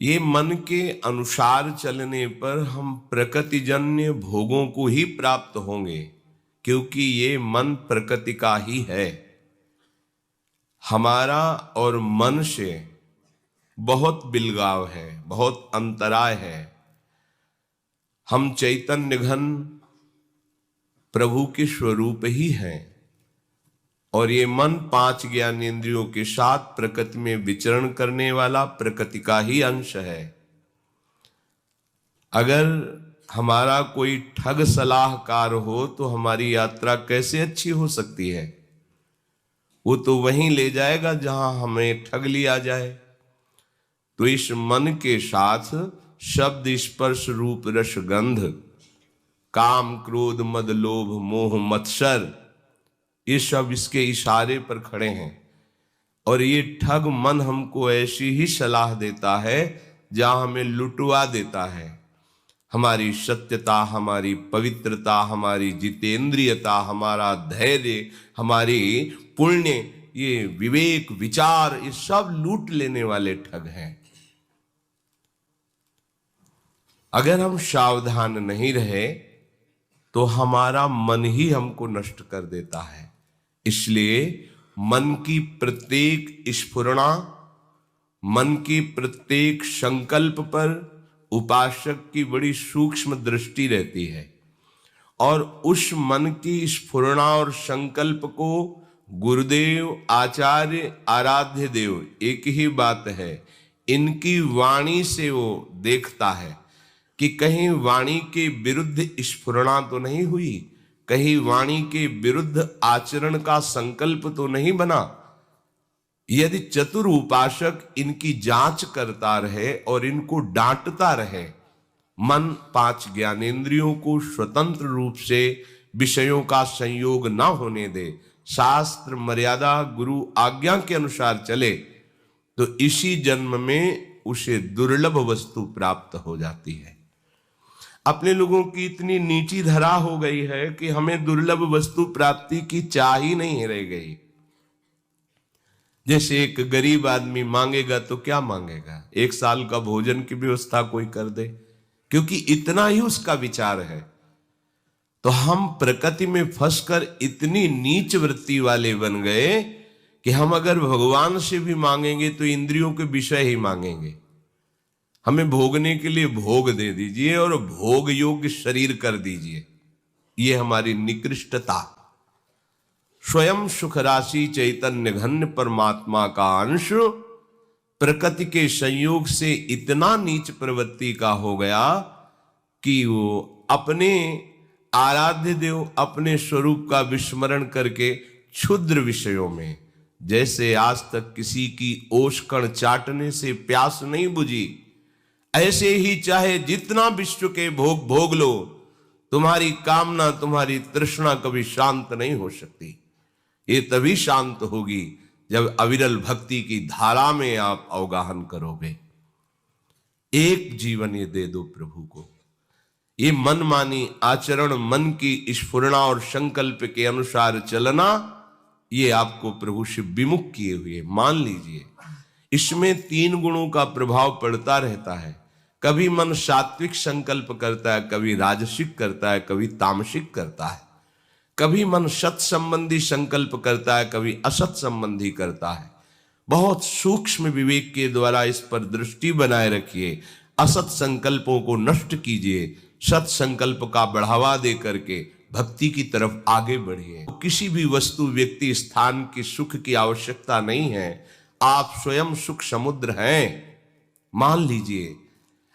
ये मन के अनुसार चलने पर हम प्रकृतिजन्य भोगों को ही प्राप्त होंगे, क्योंकि ये मन प्रकृति का ही है। हमारा और मन से बहुत बिलगाव है, बहुत अंतराय है। हम चैतन्य घन प्रभु के स्वरूप ही हैं और ये मन 5 ज्ञानेंद्रियों के साथ प्रकृति में विचरण करने वाला प्रकृति का ही अंश है। अगर हमारा कोई ठग सलाहकार हो तो हमारी यात्रा कैसे अच्छी हो सकती है? वो तो वहीं ले जाएगा जहां हमें ठग लिया जाए। तो इस मन के साथ शब्द स्पर्श रूप रस गंध, काम क्रोध मद लोभ मोह मत्सर, ये सब इसके इशारे पर खड़े हैं। और ये ठग मन हमको ऐसी ही सलाह देता है जहां हमें लुटवा देता है। हमारी सत्यता, हमारी पवित्रता, हमारी जितेंद्रियता, हमारा धैर्य, हमारी पुण्य, ये विवेक विचार, ये सब लूट लेने वाले ठग हैं। अगर हम सावधान नहीं रहे तो हमारा मन ही हमको नष्ट कर देता है। इसलिए मन की प्रत्येक स्फुरणा, मन की प्रत्येक संकल्प पर उपासक की बड़ी सूक्ष्म दृष्टि रहती है और उस मन की स्फुरणा और संकल्प को गुरुदेव, आचार्य, आराध्य देव एक ही बात है, इनकी वाणी से वो देखता है कि कहीं वाणी के विरुद्ध स्फुरणा तो नहीं हुई, कहीं वाणी के विरुद्ध आचरण का संकल्प तो नहीं बना। यदि चतुर उपासक इनकी जांच करता रहे और इनको डांटता रहे, मन 5 ज्ञानेंद्रियों को स्वतंत्र रूप से विषयों का संयोग न होने दे, शास्त्र मर्यादा गुरु आज्ञा के अनुसार चले, तो इसी जन्म में उसे दुर्लभ वस्तु प्राप्त हो जाती है। अपने लोगों की इतनी नीची धरा हो गई है कि हमें दुर्लभ वस्तु प्राप्ति की चाह ही नहीं रह गई। जैसे एक गरीब आदमी मांगेगा तो क्या मांगेगा? 1 साल का भोजन की व्यवस्था कोई कर दे, क्योंकि इतना ही उसका विचार है। तो हम प्रकृति में फंसकर इतनी नीच वृत्ति वाले बन गए कि हम अगर भगवान से भी मांगेंगे तो इंद्रियों के विषय ही मांगेंगे। हमें भोगने के लिए भोग दे दीजिए और भोग योग्य शरीर कर दीजिए। ये हमारी निकृष्टता। स्वयं सुख राशि चैतन्य घन परमात्मा का अंश प्रकृति के संयोग से इतना नीच प्रवृत्ति का हो गया कि वो अपने आराध्य देव, अपने स्वरूप का विस्मरण करके क्षुद्र विषयों में, जैसे आज तक किसी की ओषकण चाटने से प्यास नहीं बुझी, ऐसे ही चाहे जितना विश्व के भोग भोग लो, तुम्हारी कामना, तुम्हारी तृष्णा कभी शांत नहीं हो सकती। ये तभी शांत होगी जब अविरल भक्ति की धारा में आप अवगाहन करोगे। एक जीवन ये दे दो प्रभु को। ये मनमानी आचरण, मन की स्फुरणा और संकल्प के अनुसार चलना, ये आपको प्रभु से विमुख किए हुए। मान लीजिए इसमें 3 गुणों का प्रभाव पड़ता रहता है। कभी मन सात्विक संकल्प करता है, कभी राजसिक करता है, कभी तामसिक करता है। कभी मन सत संबंधी संकल्प करता है, कभी असत संबंधी करता है। बहुत सूक्ष्म विवेक के द्वारा इस पर दृष्टि बनाए रखिए। असत संकल्पों को नष्ट कीजिए, सत संकल्प का बढ़ावा दे करके भक्ति की तरफ आगे बढ़िए। किसी भी वस्तु, व्यक्ति, स्थान की सुख की आवश्यकता नहीं है। आप स्वयं सुख समुद्र हैं। मान लीजिए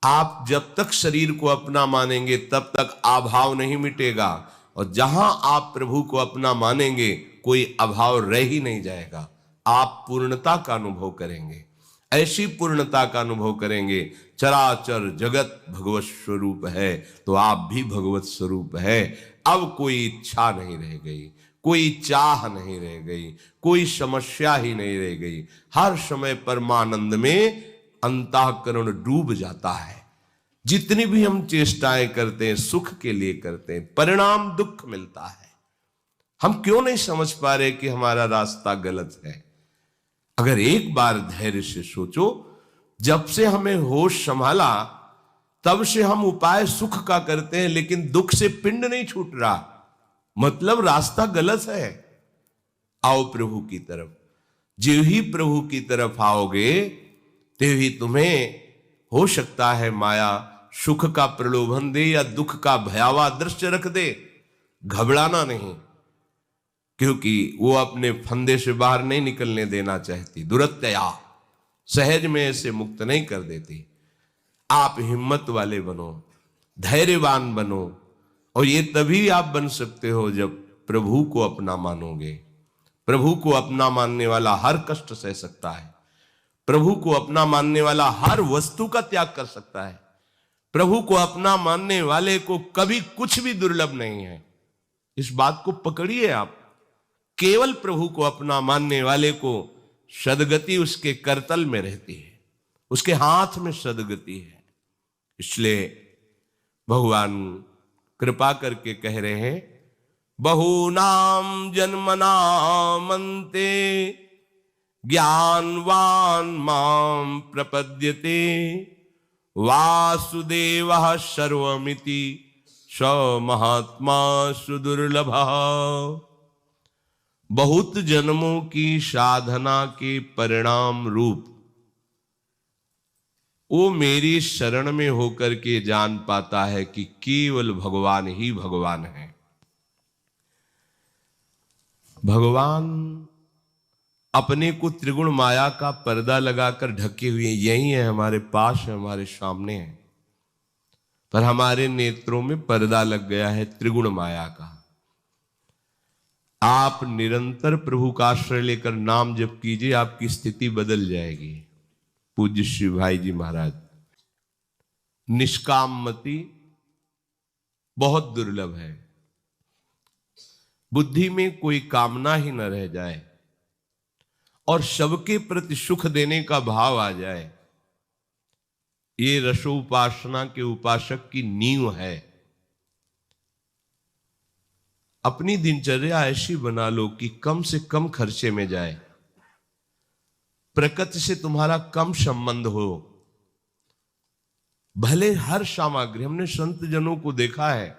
आप जब तक शरीर को अपना मानेंगे तब तक अभाव नहीं मिटेगा, और जहां आप प्रभु को अपना मानेंगे कोई अभाव रह ही नहीं जाएगा। आप पूर्णता का अनुभव करेंगे। ऐसी पूर्णता का अनुभव करेंगे, चराचर जगत भगवत स्वरूप है तो आप भी भगवत स्वरूप है। अब कोई इच्छा नहीं रह गई, कोई चाह नहीं रह गई, कोई समस्या ही नहीं रह गई। हर समय परमानंद में अंतःकरण डूब जाता है। जितनी भी हम चेष्टाएं करते हैं सुख के लिए करते हैं, परिणाम दुख मिलता है। हम क्यों नहीं समझ पा रहे कि हमारा रास्ता गलत है? अगर एक बार धैर्य से सोचो जब से हमें होश संभाला तब से हम उपाय सुख का करते हैं, लेकिन दुख से पिंड नहीं छूट रहा। मतलब रास्ता गलत है। आओ प्रभु की तरफ। जो ही प्रभु की तरफ आओगे ते ही तुम्हें हो सकता है माया सुख का प्रलोभन दे या दुख का भयावह दृश्य रख दे। घबराना नहीं, क्योंकि वो अपने फंदे से बाहर नहीं निकलने देना चाहती। दुरत्या सहज में से मुक्त नहीं कर देती। आप हिम्मत वाले बनो, धैर्यवान बनो, और ये तभी आप बन सकते हो जब प्रभु को अपना मानोगे। प्रभु को अपना मानने वाला हर कष्ट सह सकता है। प्रभु को अपना मानने वाला हर वस्तु का त्याग कर सकता है। प्रभु को अपना मानने वाले को कभी कुछ भी दुर्लभ नहीं है। इस बात को पकड़िए आप। केवल प्रभु को अपना मानने वाले को सदगति उसके करतल में रहती है, उसके हाथ में सदगति है। इसलिए भगवान कृपा करके कह रहे हैं, बहुनाम जन्मनामन्ते ज्ञानवान माम प्रपद्यते वासुदेवः सर्वमिति स महात्मा सुदुर्लभ। बहुत जन्मों की साधना के परिणाम रूप वो मेरी शरण में होकर के जान पाता है कि केवल भगवान ही भगवान है। भगवान अपने को त्रिगुण माया का पर्दा लगाकर ढके हुए यही है, हमारे पास है, हमारे सामने है, पर हमारे नेत्रों में पर्दा लग गया है त्रिगुण माया का। आप निरंतर प्रभु का आश्रय लेकर नाम जप कीजिए, आपकी स्थिति बदल जाएगी। पूज्य श्री भाई जी महाराज, निष्काम मति बहुत दुर्लभ है। बुद्धि में कोई कामना ही न रह जाए और सबके प्रति सुख देने का भाव आ जाए, ये रसोपासना के उपासक की नींव है। अपनी दिनचर्या ऐसी बना लो कि कम से कम खर्चे में जाए, प्रकृति से तुम्हारा कम संबंध हो। भले हर सामग्री, हमने संत जनों को देखा है,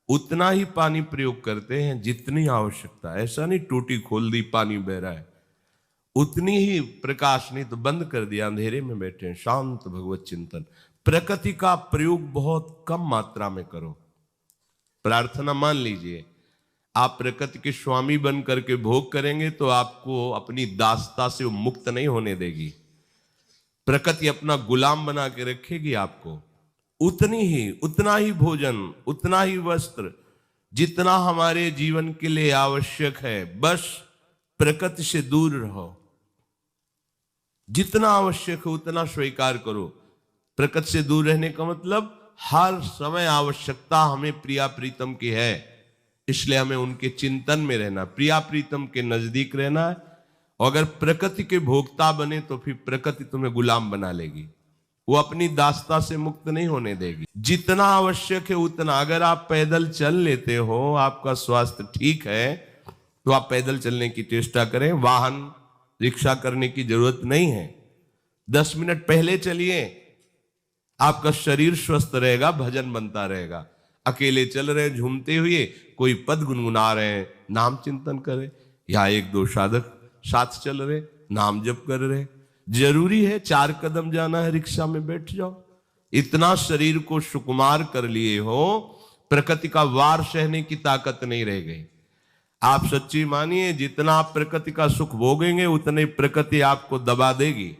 उतना ही पानी प्रयोग करते हैं जितनी आवश्यकता। ऐसा नहीं टूटी खोल दी पानी बह रहा है, उतनी ही प्रकाश, नहीं तो बंद कर दिया, अंधेरे में बैठे हैं। शांत भगवत चिंतन। प्रकृति का प्रयोग बहुत कम मात्रा में करो। प्रार्थना मान लीजिए, आप प्रकृति के स्वामी बन करके भोग करेंगे तो आपको अपनी दासता से मुक्त नहीं होने देगी। प्रकृति अपना गुलाम बना के रखेगी आपको। उतना ही भोजन, उतना ही वस्त्र, जितना हमारे जीवन के लिए आवश्यक है, बस प्रकृति से दूर रहो। जितना आवश्यक है उतना स्वीकार करो। प्रकृति से दूर रहने का मतलब हर समय आवश्यकता हमें प्रिया प्रीतम की है, इसलिए हमें उनके चिंतन में रहना, प्रिया प्रीतम के नजदीक रहना है। और अगर प्रकृति के भोक्ता बने तो फिर प्रकृति तुम्हें गुलाम बना लेगी, वो अपनी दासता से मुक्त नहीं होने देगी। जितना आवश्यक है उतना। अगर आप पैदल चल लेते हो, आपका स्वास्थ्य ठीक है, तो आप पैदल चलने की चेष्टा करें। वाहन रिक्शा करने की जरूरत नहीं है। 10 मिनट पहले चलिए, आपका शरीर स्वस्थ रहेगा, भजन बनता रहेगा। अकेले चल रहे झूमते हुए, कोई पद गुनगुना रहे हैं, नाम चिंतन करें, या 1-2 साधक साथ चल रहे, नाम जप कर रहे। जरूरी है 4 कदम जाना है, रिक्शा में बैठ जाओ। इतना शरीर को सुकुमार कर लिए हो, प्रकृति का वार सहने की ताकत नहीं रह गई। आप सच्ची मानिए, जितना आप प्रकृति का सुख भोगेंगे उतनी प्रकृति आपको दबा देगी।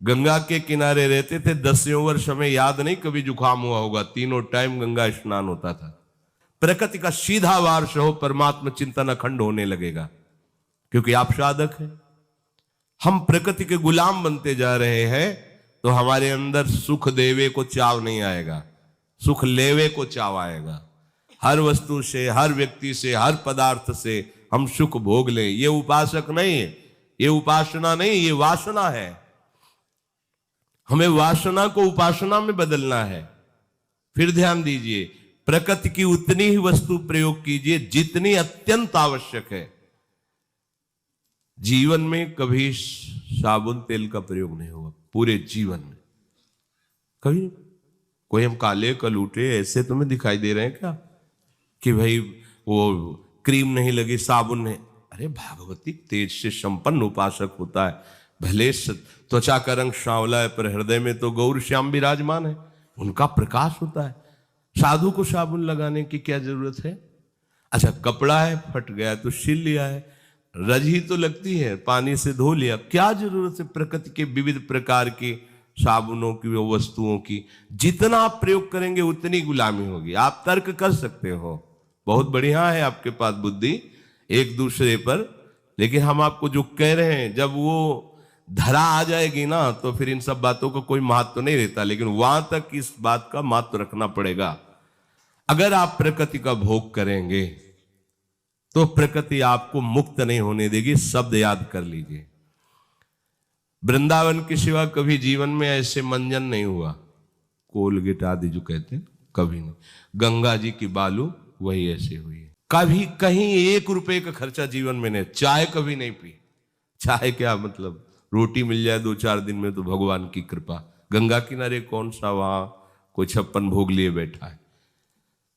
गंगा के किनारे रहते थे, 10 वर्ष, हमें याद नहीं कभी जुकाम हुआ होगा। 3 टाइम गंगा स्नान होता था। प्रकृति का सीधा वार से हो, परमात्मा चिंतन अखंड होने लगेगा, क्योंकि आप साधक हैं। हम प्रकृति के गुलाम बनते जा रहे हैं, तो हमारे अंदर सुख देवे को चाव नहीं आएगा, सुख लेवे को चाव आएगा। हर वस्तु से, हर व्यक्ति से, हर पदार्थ से हम सुख भोग लें। ये उपासक नहीं है, ये उपासना नहीं, ये वासना है। हमें वासना को उपासना में बदलना है। फिर ध्यान दीजिए, प्रकृति की उतनी ही वस्तु प्रयोग कीजिए जितनी अत्यंत आवश्यक है। जीवन में कभी साबुन तेल का प्रयोग नहीं होगा। पूरे जीवन में कभी कोई हम काले कलूटे ऐसे तुम्हें दिखाई दे रहे हैं क्या कि भाई वो क्रीम नहीं लगी, साबुन नहीं? अरे भागवती तेज से संपन्न उपासक होता है, भले त्वचा का रंग सांवला है पर हृदय में तो गौर श्याम विराजमान है, उनका प्रकाश होता है। साधु को साबुन लगाने की क्या जरूरत है? अच्छा कपड़ा है फट गया तो सिल लिया है, रजी तो लगती है, पानी से धो लिया, क्या जरूरत है प्रकृति के विविध प्रकार की साबुनों की, वस्तुओं की? जितना आप प्रयोग करेंगे उतनी गुलामी होगी। आप तर्क कर सकते हो, बहुत बढ़िया है आपके पास बुद्धि एक दूसरे पर, लेकिन हम आपको जो कह रहे हैं जब वो धरा आ जाएगी ना तो फिर इन सब बातों का कोई महत्व नहीं रहता, लेकिन वहां तक इस बात का महत्व रखना पड़ेगा। अगर आप प्रकृति का भोग करेंगे तो प्रकृति आपको मुक्त नहीं होने देगी, शब्द याद कर लीजिए। वृंदावन के सिवा कभी जीवन में ऐसे मंजन नहीं हुआ, कोलगेट आदि जो कहते हैं, कभी नहीं। गंगा जी की बालू वही ऐसे हुई है, कभी कहीं 1 रुपए का खर्चा जीवन में नहीं। चाय कभी नहीं पी, चाय क्या मतलब, रोटी मिल जाए 2-4 दिन में तो भगवान की कृपा। गंगा किनारे कौन सा वहां कोई 56 भोग लिए बैठा है?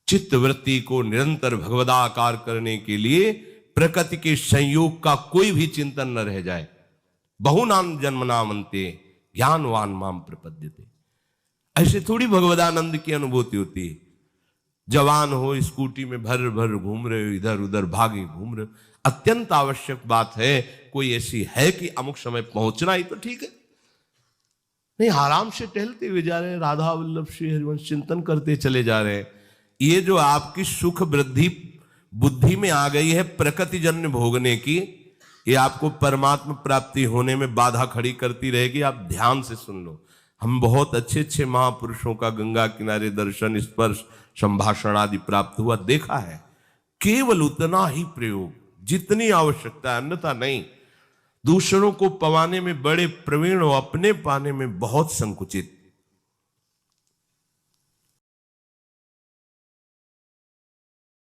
चित्त वृत्ति को निरंतर भगवदाकार करने के लिए प्रकृति के संयोग का कोई भी चिंतन न रह जाए। बहुनाम जन्मनामन्ते ज्ञानवान माम प्रपद्यते, ऐसे थोड़ी भगवदानंद की अनुभूति होती है। जवान हो, स्कूटी में भर भर घूम रहे हो, इधर उधर भागे घूम रहे हो, अत्यंत आवश्यक बात है कोई ऐसी है कि अमुक समय पहुंचना ही तो ठीक है, नहीं आराम से टहलते हुए जा रहे हैं, राधा वल्लभ श्री हरिवंश चिंतन करते चले जा रहे हैं। ये जो आपकी सुख वृद्धि बुद्धि में आ गई है प्रकृति जन्य भोगने की, ये आपको परमात्मा प्राप्ति होने में बाधा खड़ी करती रहेगी। आप ध्यान से सुन लो, हम बहुत अच्छे अच्छे महापुरुषों का गंगा किनारे दर्शन, स्पर्श, संभाषण आदि प्राप्त हुआ, देखा है। केवल उतना ही प्रयोग जितनी आवश्यकता है, अन्यथा नहीं। दूसरों को पवाने में बड़े प्रवीण हो, अपने पाने में बहुत संकुचित।